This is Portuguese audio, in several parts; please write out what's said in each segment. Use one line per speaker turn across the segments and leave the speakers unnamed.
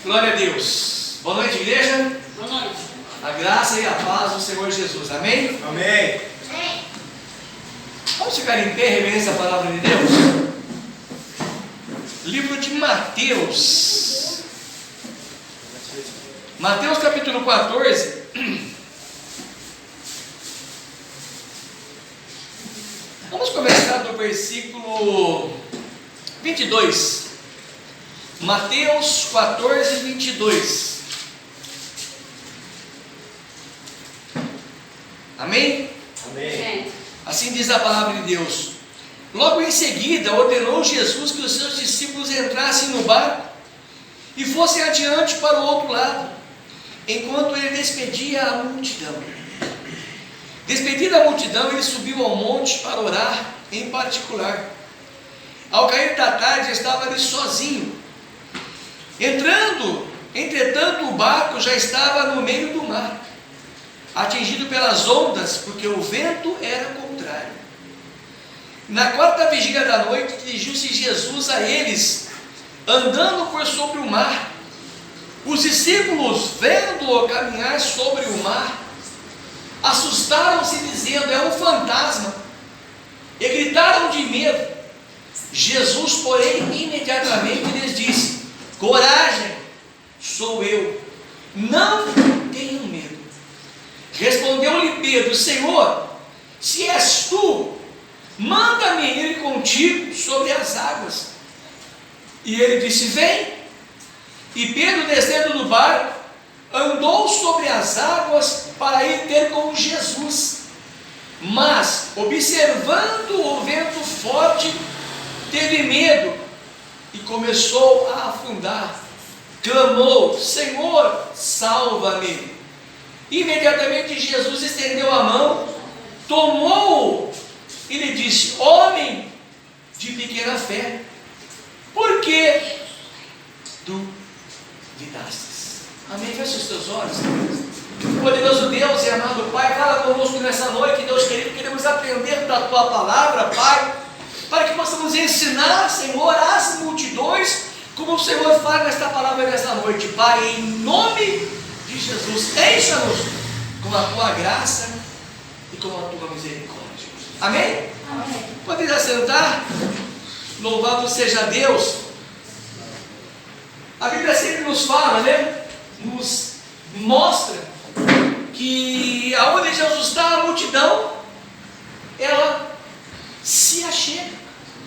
Glória a Deus. Boa noite, igreja.
Boa noite.
A graça e a paz do Senhor Jesus. Amém?
Amém.
Vamos ficar em pé, reverência à palavra de Deus. Livro de Mateus. Mateus capítulo 14. Vamos começar do versículo 22. Mateus 14, 22. Amém?
Amém.
Assim diz a palavra de Deus. Logo em seguida ordenou Jesus que os seus discípulos entrassem no barco e fossem adiante para o outro lado, enquanto ele despedia a multidão. Despedida a multidão, ele subiu ao monte para orar em particular. Ao cair da tarde estava ali sozinho. Entretanto, o barco já estava no meio do mar, atingido pelas ondas, porque o vento era contrário. Na quarta vigília da noite, dirigiu-se Jesus a eles, andando por sobre o mar. Os discípulos, vendo-o caminhar sobre o mar, assustaram-se, dizendo: é um fantasma, e gritaram de medo. Jesus, porém, imediatamente lhes disse: coragem, sou eu, não tenham medo. Respondeu-lhe Pedro: Senhor, se és tu, manda-me ir contigo sobre as águas. E ele disse: vem. E Pedro, descendo do barco, andou sobre as águas para ir ter com Jesus. Mas, observando o vento forte, teve medo e começou a afundar. Clamou: Senhor, salva-me. Imediatamente Jesus estendeu a mão, tomou-o e lhe disse: homem de pequena fé, por que duvidastes? Amém? Feche os teus olhos. Poderoso Deus e amado Pai, fala conosco nessa noite. Deus querido, queremos aprender da Tua palavra, Pai, para que possamos ensinar, Senhor, às multidões, como o Senhor fala nesta palavra nessa noite. Pai, em nome de Jesus, encha-nos com a Tua graça e com a Tua misericórdia. Amém?
Amém.
Pode assentar. Louvado seja Deus. A Bíblia sempre nos fala, né? Nos mostra que aonde Jesus está, a multidão, ela se achega.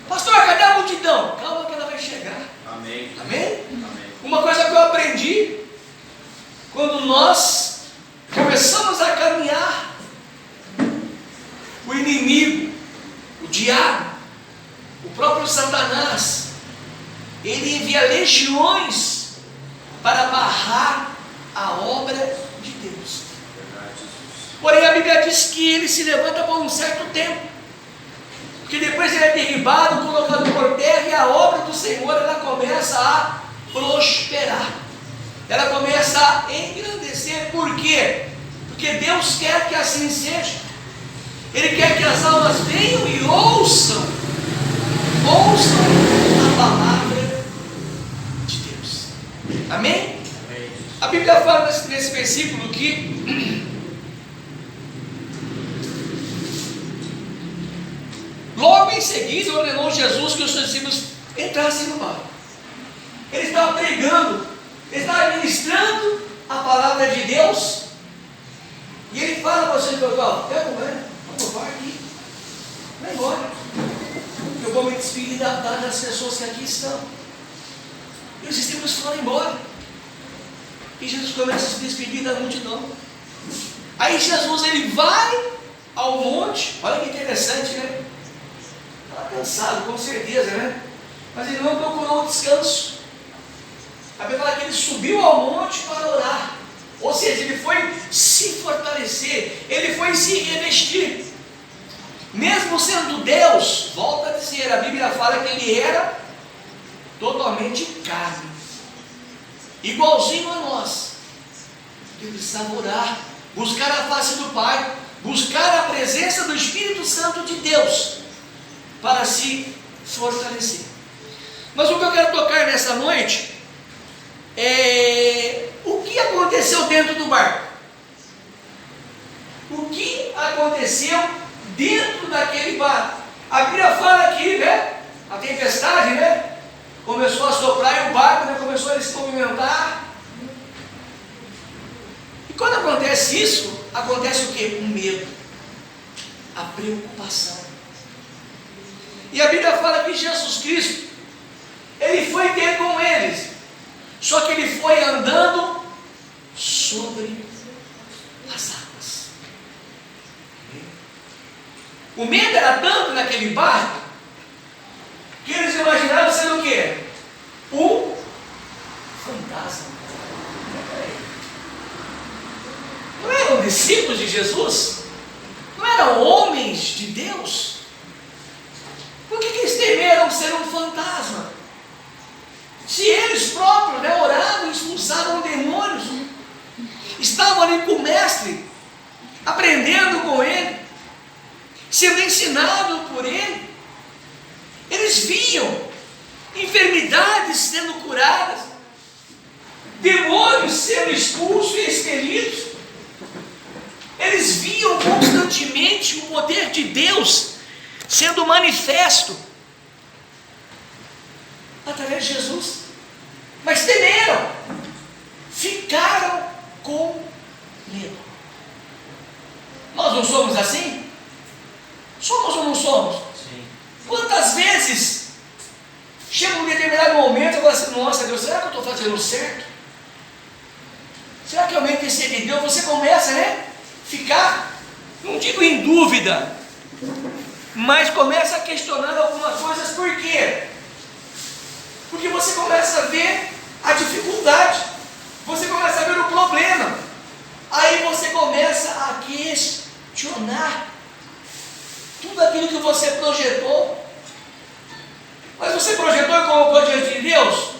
Pastor, cadê a multidão? Calma que ela vai chegar.
Amém.
Amém?
Amém.
Uma coisa que eu aprendi, quando nós começamos a caminhar, o inimigo, o diabo, o próprio Satanás, ele envia legiões para barrar a obra de Deus. Porém a Bíblia diz que ele se levanta por um certo tempo, porque depois ele é derribado, colocado por terra, e a obra do Senhor ela começa a prosperar, ela começa a engrandecer. Por quê? Porque Deus quer que assim seja. Ele quer que as almas venham e ouçam a palavra de Deus. Amém?
Amém.
A Bíblia fala nesse versículo que logo em seguida ordenou Jesus que os seus discípulos entrassem no barco. Ele estava pregando, ele estava ministrando a palavra de Deus, e ele fala para vocês: vamos vai aqui, vai embora, eu vou me despedir das pessoas que aqui estão. E os discípulos foram embora, e Jesus começa a se despedir da multidão. Aí Jesus ele vai ao monte. Olha que interessante, né? Estava cansado, com certeza, né? Mas ele não procurou o descanso. A Bíblia fala que ele subiu ao monte para orar. Ou seja, ele foi se fortalecer, ele foi se revestir. Mesmo sendo Deus, volta a dizer, a Bíblia fala que ele era totalmente carne, igualzinho a nós. Ele precisava orar, buscar a face do Pai, buscar a presença do Espírito Santo de Deus, para se fortalecer. Mas o que eu quero tocar nessa noite O que aconteceu dentro do barco? O que aconteceu dentro daquele barco? A Bíblia fala aqui, né? A tempestade, né? Começou a soprar e o barco, né, começou a se movimentar. E quando acontece isso, acontece o quê? O medo, a preocupação. E a Bíblia fala que Jesus Cristo, ele foi ter com eles, só que ele foi andando sobre as águas. O medo era tanto naquele barco, que eles imaginavam sendo o quê? Um fantasma. Não eram discípulos de Jesus? Não eram homens de Deus? Por que eles temeram ser um fantasma? Se eles próprios, né, oravam e expulsavam demônios, estavam ali com o mestre, aprendendo com ele, sendo ensinado por ele, eles viam enfermidades sendo curadas, demônios sendo expulsos e expelidos. Eles viam constantemente o poder de Deus sendo manifesto através de Jesus. Mas temeram, ficaram com medo. Nós não somos assim? Somos ou não somos? Sim. Quantas vezes chega um determinado momento e fala assim: nossa Deus, será que eu estou fazendo certo? Será que realmente esse é de Deus? Você começa, né, ficar, não digo em dúvida, mas começa a questionar algumas coisas. Por quê? Porque você começa a ver a dificuldade, você começa a ver o problema, aí você começa a questionar tudo aquilo que você projetou. Mas você projetou e colocou diante de Deus?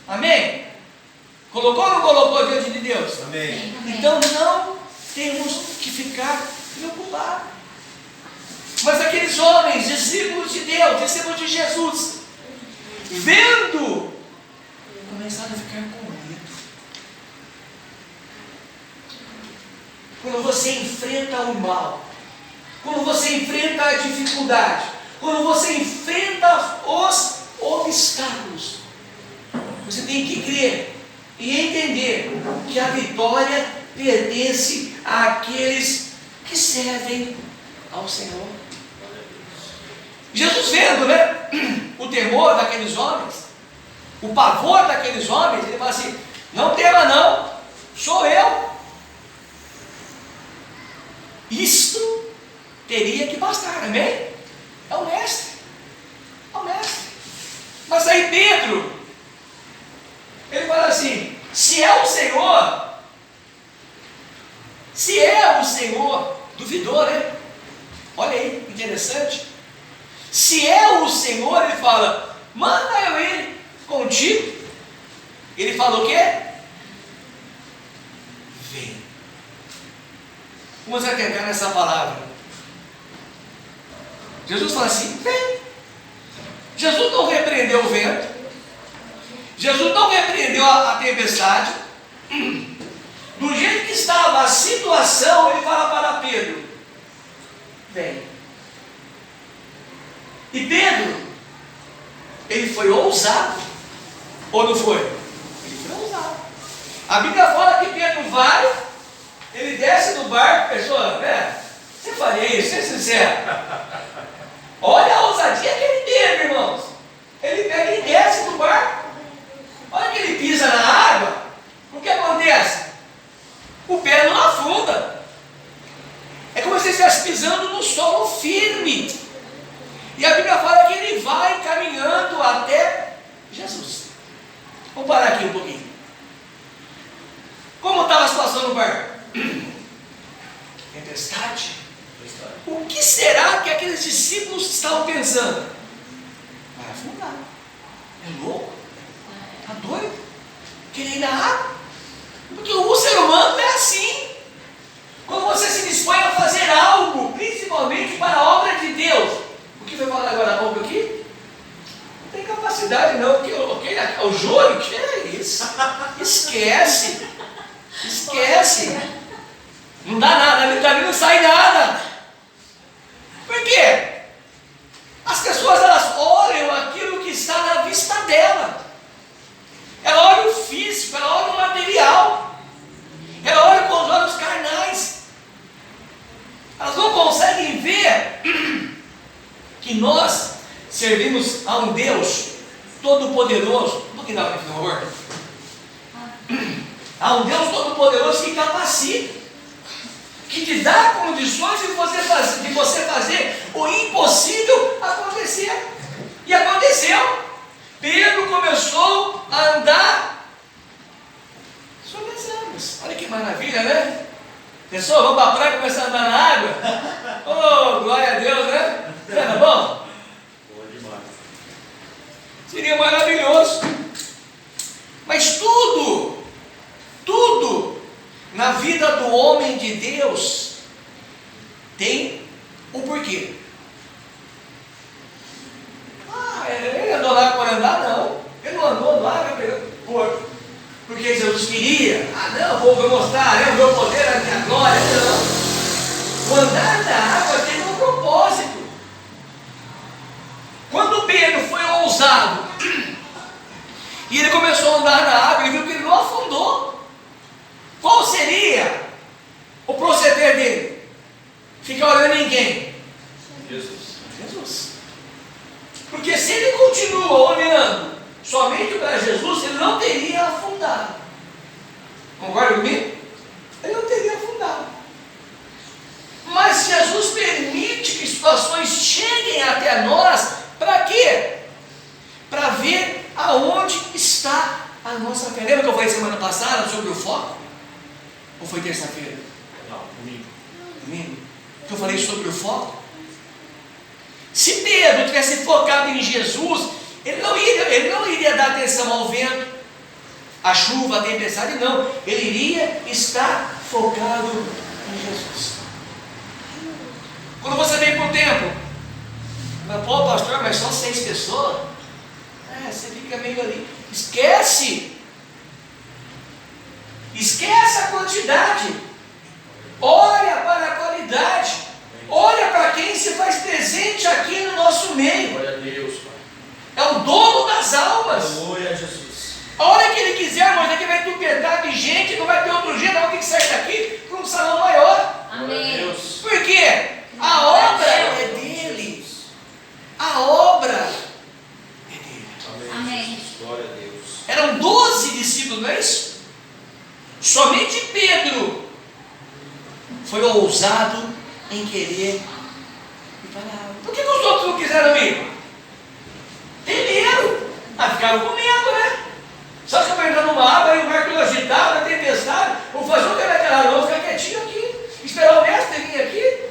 Amém? Colocou ou não colocou diante de Deus?
Amém.
Então não temos que ficar preocupados. Mas aqueles homens, discípulos de Deus, discípulos de Jesus, vendo, começaram a ficar com medo. Quando você enfrenta o mal, quando você enfrenta a dificuldade, quando você enfrenta os obstáculos, você tem que crer e entender que a vitória pertence àqueles que servem ao Senhor. Jesus vendo, né, o temor daqueles homens, o pavor daqueles homens, ele fala assim: não tema não, sou eu. Isto teria que bastar, amém? É o mestre, é o mestre. Mas aí Pedro, ele fala assim: se é o Senhor, duvidou, né? Olha aí, interessante. Se é o Senhor, ele fala: manda eu ir contigo. Ele fala o quê? Vem. Vamos atender nessa palavra. Jesus fala assim: vem. Jesus não repreendeu o vento, Jesus não repreendeu a tempestade. Do jeito que estava a situação, ele fala para Pedro: vem. E Pedro, ele foi ousado, ou não foi? Ele foi ousado. A Bíblia fala que Pedro vai, ele desce do barco. Pessoa, você faria isso, seja sincero. Olha a ousadia que ele teve, irmãos. Ele pega e desce do barco. Olha que ele pisa na água. O que acontece? O pé não afunda. É como se ele estivesse pisando no solo firme. E a Bíblia fala que ele vai caminhando até Jesus. Vamos parar aqui um pouquinho. Como estava a situação no barco? Tempestade. O que será que aqueles discípulos estavam pensando? Vai afundar. É louco? Está doido? Querer ir na água? Porque o ser humano é assim. Quando você se dispõe a fazer algo, principalmente para a obra de Deus, o que foi falado agora há pouco aqui? Não tem capacidade não, porque o joio, que é isso? Elias. Esquece. Não dá nada, dali não sai nada. Por quê? As pessoas, elas olham aquilo que está na vista dela. Ela olha o físico, ela olha o material. Ela olha com os olhos carnais. Elas não conseguem ver que nós servimos a um Deus Todo-Poderoso. Um pouquinho da por favor. A um Deus Todo-Poderoso que capacita, que te dá condições de você fazer o impossível acontecer. E aconteceu. Pedro começou a andar sobre as águas. Olha que maravilha, né? Pessoal, vamos para a praia e começar a andar na água? Oh, glória a Deus, né? Era bom?
Boa demais.
Seria maravilhoso. Mas tudo na vida do homem de Deus tem um porquê. Ele andou lá por andar? Não. Ele não andou lá porque Jesus queria. Não, vou mostrar, o meu poder, a minha glória. Não. O andar na água tem um propósito. Quando Pedro foi ousado e ele começou a andar na água, ele viu que ele não afundou. Qual seria o proceder dele? Ficar olhando em quem? Jesus. Porque se ele continua olhando somente para Jesus, ele não teria afundado. Concorda comigo? Ele não teria afundado. Mas Jesus permite que situações cheguem até nós, para quê? Para ver aonde está a nossa fé. Lembra que eu falei semana passada sobre o foco? Ou foi terça-feira?
Não, domingo.
Domingo? Que eu falei sobre o foco? Se Pedro tivesse focado em Jesus, ele não iria dar atenção ao vento, à chuva, à tempestade, não. Ele iria estar focado em Jesus. Quando você vem para o templo, pô, pastor, mas só 6 pessoas? Você fica meio ali. Esquece a quantidade. Olha para a qualidade. Olha para quem se faz presente aqui no nosso meio.
Glória a Deus, Pai.
É o dono das almas.
Glória a Jesus.
A hora que ele quiser, mas aqui vai tupetar de gente, não vai ter outro jeito, não tem que sair daqui para um salão maior.
Amém.
Por quê? A obra é dele. A obra é dele.
Amém. Glória a Deus.
Eram 12 discípulos, não é isso? Somente Pedro foi ousado em querer ir para a água. Por que os outros não quiseram ir? Temeram. Ficaram com medo, né? Só que eu vou entrar numa água e o mar todo agitado, a tempestade. Vou fazer o que naquela água, vou ficar quietinho aqui, esperar o mestre vir aqui.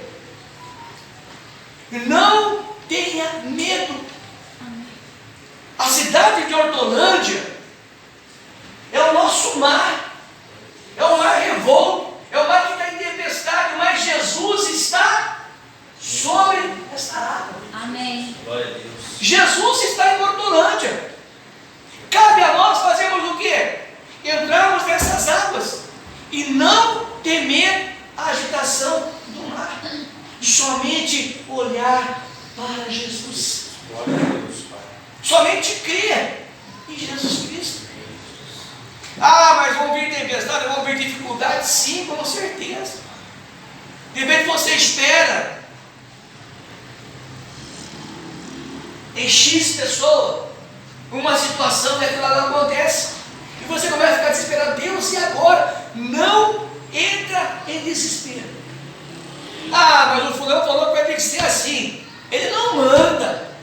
Não tenha medo. A cidade de Hortolândia é o nosso mar. É o mar revolto, é o mar que está em tempestade, mas Jesus está sobre essa água.
Amém.
Glória a Deus.
Jesus está em Hortolândia. Cabe a nós fazermos o quê? Entrarmos nessas águas e não temer a agitação do mar. Somente olhar para Jesus.
Glória a Deus, Pai.
Somente crer em Jesus Cristo. Mas vão vir tempestade, vão vir dificuldades? Sim, com certeza. De repente você espera em X pessoa uma situação e aquilo não acontece. E você começa a ficar desesperado. Deus, e agora? Não entra em desespero. Mas o fulano falou que vai ter que ser assim. Ele não manda.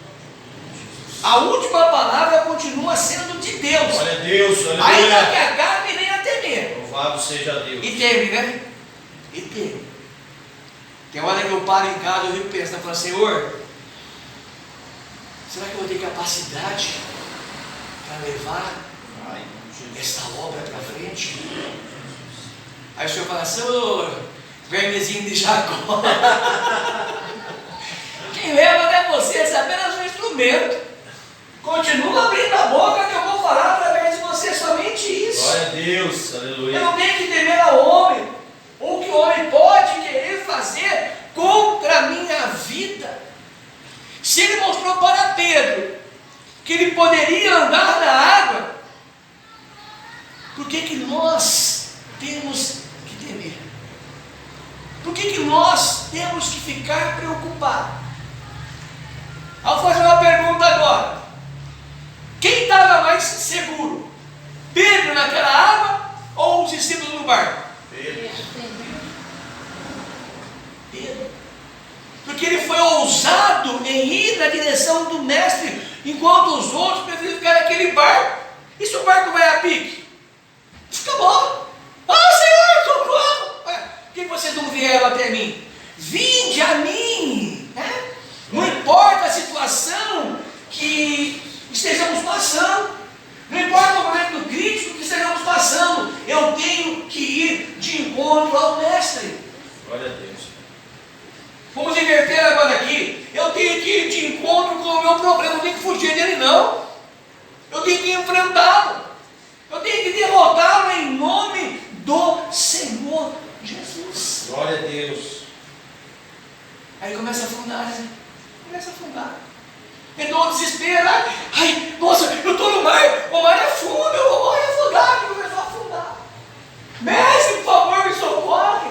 A última palavra continua sendo de Deus.
Glória a Deus,
Ainda
aleluia.
que a carne venha a temer.
Louvado seja Deus.
E teme, né? E teme. Tem hora que eu paro em casa e fico pensando, falo, Senhor, será que eu vou ter capacidade para levar esta obra para frente? Aí o Senhor fala, Senhor, vermezinho de Jacó. Quem leva não é você, é apenas um instrumento. Continua abrindo a boca que eu vou falar através de você, somente
Deus,
Eu
aleluia.
não tenho que temer ao homem, ou que o homem pode querer fazer contra a minha vida. Se ele mostrou para Pedro que ele poderia andar na água, por que nós temos que temer? Por que nós temos que ficar preocupados? Vou fazer uma pergunta agora. Quem estava mais seguro? Pedro naquela água ou os discípulos no barco?
Pedro.
Pedro. Porque ele foi ousado em ir na direção do mestre, enquanto os outros preferiram ficar naquele barco. E se o barco vai a pique? Acabou. Senhor, socorro! Por que vocês não vieram até mim? Vinde a mim, né? Não importa a situação que estejamos passando, não importa o momento crítico que estejamos passando, eu tenho que ir de encontro ao mestre.
Glória a Deus.
Vamos inverter agora aqui. Eu tenho que ir de encontro com o meu problema, não tenho que fugir dele, não. Eu tenho que enfrentá-lo. Eu tenho que derrotá-lo em nome do Senhor Jesus.
Glória a Deus.
Aí começa a afundar, né? Começa a afundar. Então o desespero. Ai, nossa, eu estou no mar, o mar é fundo, eu vou morrer afogado. E começou a afundar. Mestre, por favor, me socorre.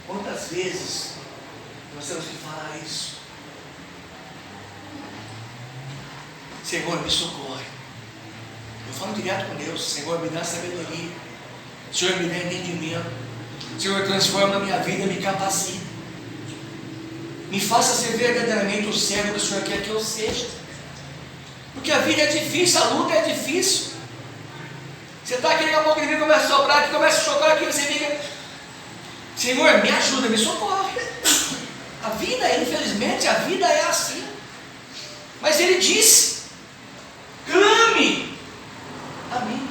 Quantas vezes nós temos que falar isso? Senhor, me socorre. Eu falo direto com Deus. Senhor, me dá sabedoria. Senhor, me dá entendimento. Senhor, transforma a minha vida, me capacita. Me faça ser verdadeiramente o servo que o Senhor quer que eu seja. Porque a vida é difícil, a luta é difícil. Você está aqui, daqui a pouco ele começa a soprar aqui, começa a chocar aqui, você fica... Senhor, me ajuda, me socorre. A vida, infelizmente, a vida é assim. Mas ele disse: clame a mim.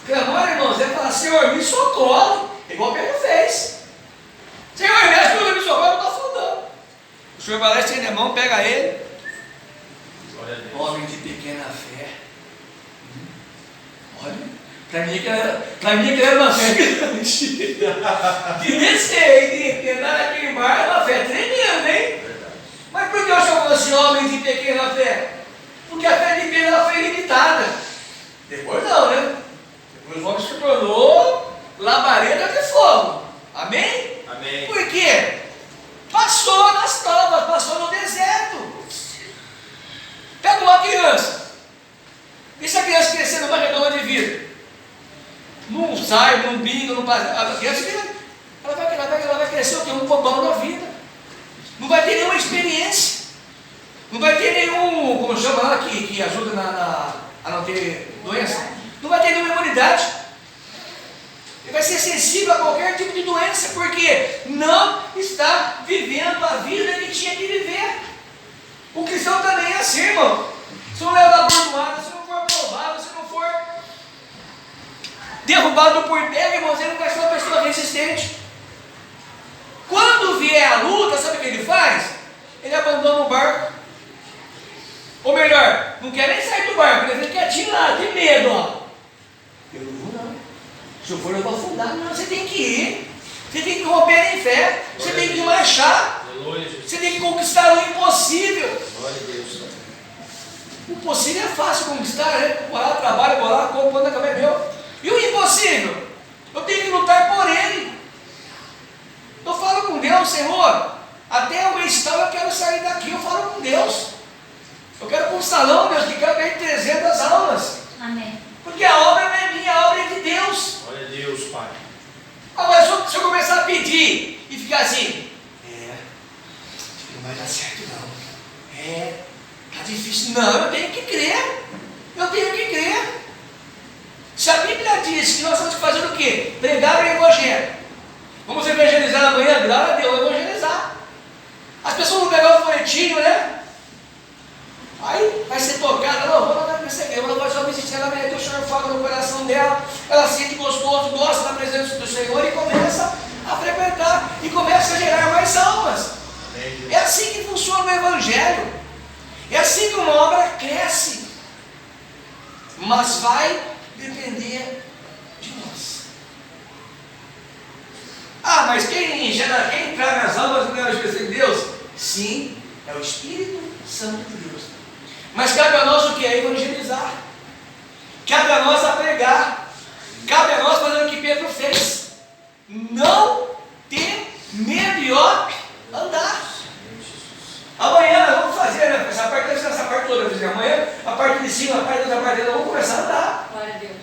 Clamar, irmãos, é falar: Senhor, me socorre. Igual Pedro fez. Senhor, me ajuda, me socorre, eu estou afundando. O Senhor vai lá, estende a mão, pega ele.
Glória a Deus.
Homem de pequena fé. Olha. Para mim que era uma fé grande. De descer e de entrar naquele mar é uma fé tremenda, hein? Mas por que eu chamo assim homem de pequena fé? Porque a fé de Pedro foi limitada. Depois não, né? Depois o homem se tornou labareda de fogo. Amém?
Amém.
Por quê? Passou nas provas, passou no deserto. Pega uma criança. E se a criança crescer numa redoma de vidro? Não sai, não brinca, não passa. A criança ela vai crescer o quê? Um bobão na vida. Não vai ter nenhuma experiência. Não vai ter nenhum, como chama lá, que ajuda a não ter doença. Não vai ter nenhuma imunidade. Ele vai ser sensível a qualquer tipo de doença, porque não está vivendo a vida que tinha que viver. O cristão também é assim, irmão. Se não levar abordoado, se não for aprovado, se não for derrubado por terra, irmãos, ele não vai ser uma pessoa resistente. Quando vier a luta, sabe o que ele faz? Ele abandona o barco. Ou melhor, não quer nem sair do barco, ele fica quietinho lá, de medo, ó. Eu não vou não. Se eu for, eu vou afundar. Não, você tem que ir. Você tem que romper em fé. Você tem que marchar. Você tem que conquistar o impossível.
Glória a Deus.
O possível é fácil conquistar, né? Vou lá, trabalho, vou lá, compro, quando acabar é meu. E o impossível? Eu tenho que lutar por ele. Eu falo com Deus: Senhor, até o mês tal eu quero sair daqui. Eu falo com Deus. Eu quero para um salão, Deus, que cabe 300 almas.
Amém.
Porque a obra não é minha, a obra é de Deus.
Glória a Deus, Pai.
Agora, se eu começar a pedir e ficar assim, não vai dar certo não. Tá difícil. Não, eu tenho que crer. Eu tenho que crer. Se a Bíblia diz que nós temos que fazer o quê? Pregar o Evangelho. Vamos evangelizar amanhã? Glória a Deus, evangelizar. As pessoas vão pegar o folhetinho, né? Aí vai ser tocada, não, vou lá nessa igreja, ela vai só visitar, ela vai ter o Senhor foca no coração dela, ela sente gostoso, gosta da presença do Senhor e começa a frequentar e começa a gerar mais almas. É assim que funciona o Evangelho. É assim que uma obra cresce. mas vai depender de nós. Ah, mas quem entrar nas almas não é o Espírito de Deus? Sim, é o Espírito Santo de Deus. Mas cabe a nós o que? É evangelizar. Cabe a nós a pregar. Cabe a nós fazer o que Pedro fez. Não ter medo e ó, andar. Amanhã vamos fazer, né? Essa parte toda, amanhã a parte de cima, a parte da parte dentro, vamos começar a andar.
Glória a Deus.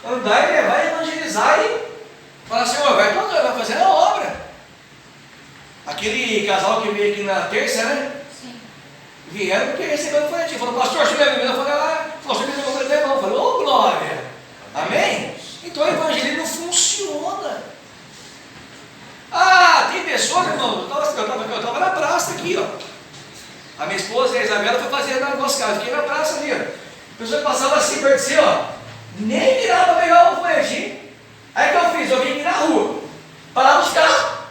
Andar e levar, evangelizar e falar assim, ó, vai fazer a obra. Aquele casal que veio aqui na terça, né?
Sim.
Vieram porque receberam o folhetim. Falou, pastor, você me eu falei, você me ligou para ele, não. Falei, ô glória. Amém? Então o evangelismo funciona. Ah, tem pessoas, irmão, eu estava na praça aqui, ó. A minha esposa, a Isabela, foi fazer na nossa casa, fiquei na praça ali, ó. A pessoa passava assim, perto de si, ó. Nem virava para pegar o folhetim. Aí o que eu fiz? Eu vim aqui na rua. Parava os carros.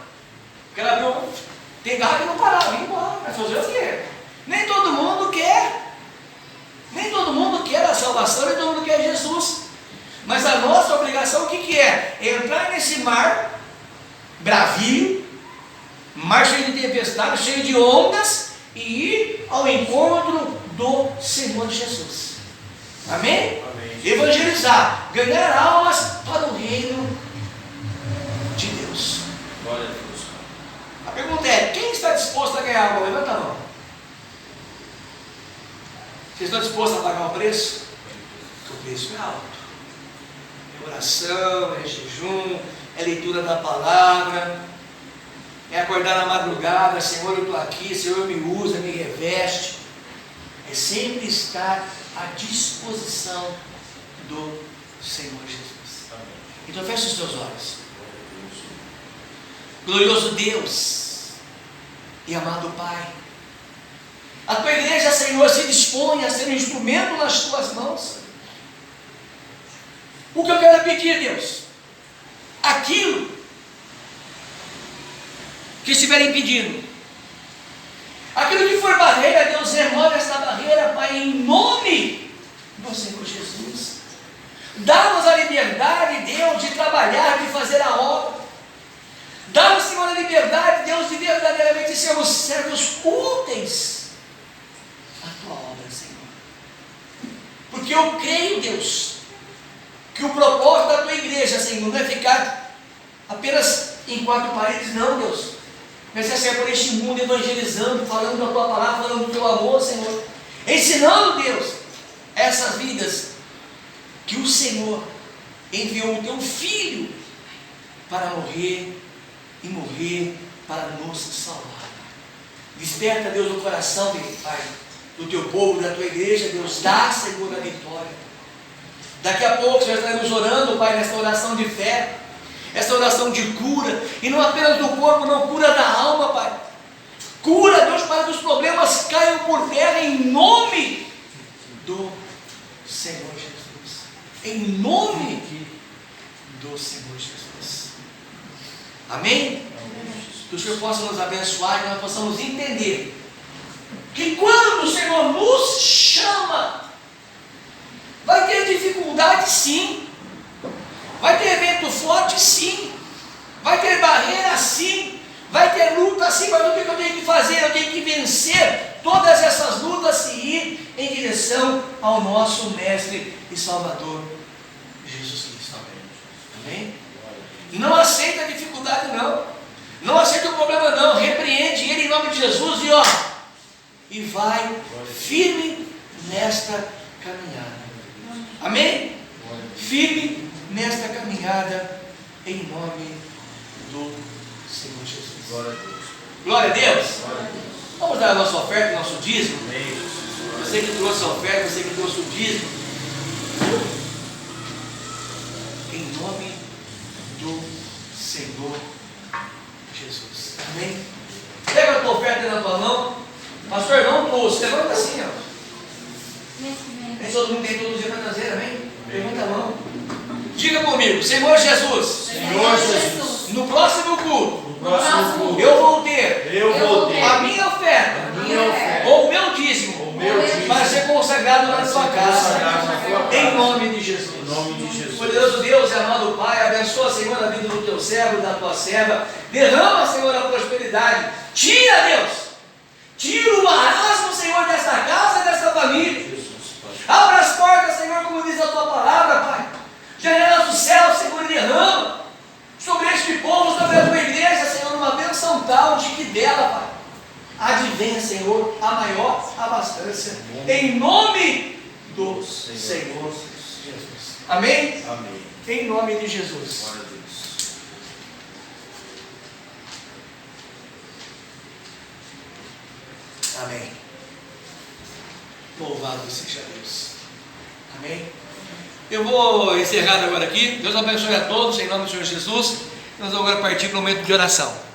Porque ela viu, tem carro que não parava, vim embora. Vai fazer o quê? Nem todo mundo quer. Nem todo mundo quer a salvação, nem todo mundo quer Jesus. Mas a nossa obrigação, o que é? É entrar nesse mar bravio, mar cheio de tempestade, cheio de ondas, e ir ao encontro do Senhor Jesus. Amém?
Amém.
Evangelizar, ganhar almas para o reino de Deus.
Glória a Deus.
A pergunta é, quem está disposto a ganhar alma? Levanta a mão. Vocês estão dispostos a pagar o preço? O preço é alto. É oração, é jejum, é leitura da palavra, é acordar na madrugada, Senhor, eu estou aqui, Senhor, me usa, me reveste. É sempre estar à disposição do Senhor Jesus.
Amém.
Então feche os seus olhos. Glorioso Deus e amado Pai, a tua igreja, Senhor, se dispõe a ser um instrumento nas tuas mãos. O que eu quero pedir, Deus, aquilo que estiver impedindo, aquilo que for barreira, Deus, remove esta barreira, Pai, em nome do Senhor Jesus. Dá-nos a liberdade, Deus, de trabalhar, de fazer a obra. Dá-nos, Senhor, a liberdade, Deus, de verdadeiramente sermos servos úteis à tua obra, Senhor. Porque eu creio, Deus, que o propósito da tua igreja, Senhor, não é ficar apenas em quatro paredes, não, Deus. Mas é ser por este mundo evangelizando, falando da tua palavra, falando do teu amor, Senhor. Ensinando, Deus, essas vidas que o Senhor enviou o teu Filho para morrer e morrer para nos salvar. Desperta, Deus, o coração, Pai, do teu povo, da tua igreja, Deus, dá, Senhor, a vitória. Daqui a pouco já estaremos orando, Pai, nesta oração de fé, esta oração de cura, e não apenas do corpo, não, cura da alma, Pai. Cura, Deus, para que os problemas caiam por terra em nome do Senhor Jesus. Em nome do Senhor Jesus. Amém? Que o Senhor possa nos abençoar e nós possamos entender que quando o Senhor nos chama, vai ter dificuldade, sim. Vai ter evento forte, sim. Vai ter barreira, sim. Vai ter luta, sim. Mas o que eu tenho que fazer? Eu tenho que vencer todas essas lutas e ir em direção ao nosso Mestre e Salvador, Jesus Cristo. Amém? Não aceita a dificuldade, não. Não aceita o problema, não. Repreende ele em nome de Jesus e vai firme nesta caminhada. Amém? Firme nesta caminhada em nome do Senhor Jesus.
Glória a Deus.
Glória a Deus.
Glória a Deus.
Vamos dar a nossa oferta, nosso dízimo.
Amém.
Você que trouxe a oferta, você que trouxe o dízimo. Em nome do Senhor Jesus. Amém? Pega a tua oferta na tua mão. Pastor, não trouxe. Levanta assim, ó. Nem todo mundo tem todo dia para trazer, amém? Levanta a mão. Diga comigo, Senhor Jesus.
Senhor Jesus.
No próximo culto,
No próximo culto,
eu vou ter a minha oferta,
minha oferta,
ou o meu dízimo,
o meu dízimo,
para ser consagrado na tua casa.
consagrado na tua
Em Abençoa, Senhor, a vida do teu servo e da tua serva. Derrama, Senhor, a prosperidade. Tira, Deus. Tira o marasmo, Senhor, desta casa e desta família. Abra as portas, Senhor, como diz a tua palavra, Pai. Janelas do céu, Senhor, derrama sobre este povo, sobre a tua igreja, Senhor, uma bênção tal de que dela, Pai, advenha, Senhor, a maior abastança. Em nome do Senhor Jesus. Amém?
Amém.
Em nome de Jesus.
Glória a Deus.
Amém. Louvado seja Deus. Amém. Eu vou encerrar agora aqui. Deus abençoe a todos, em nome do Senhor Jesus. Nós vamos agora partir para o momento de oração.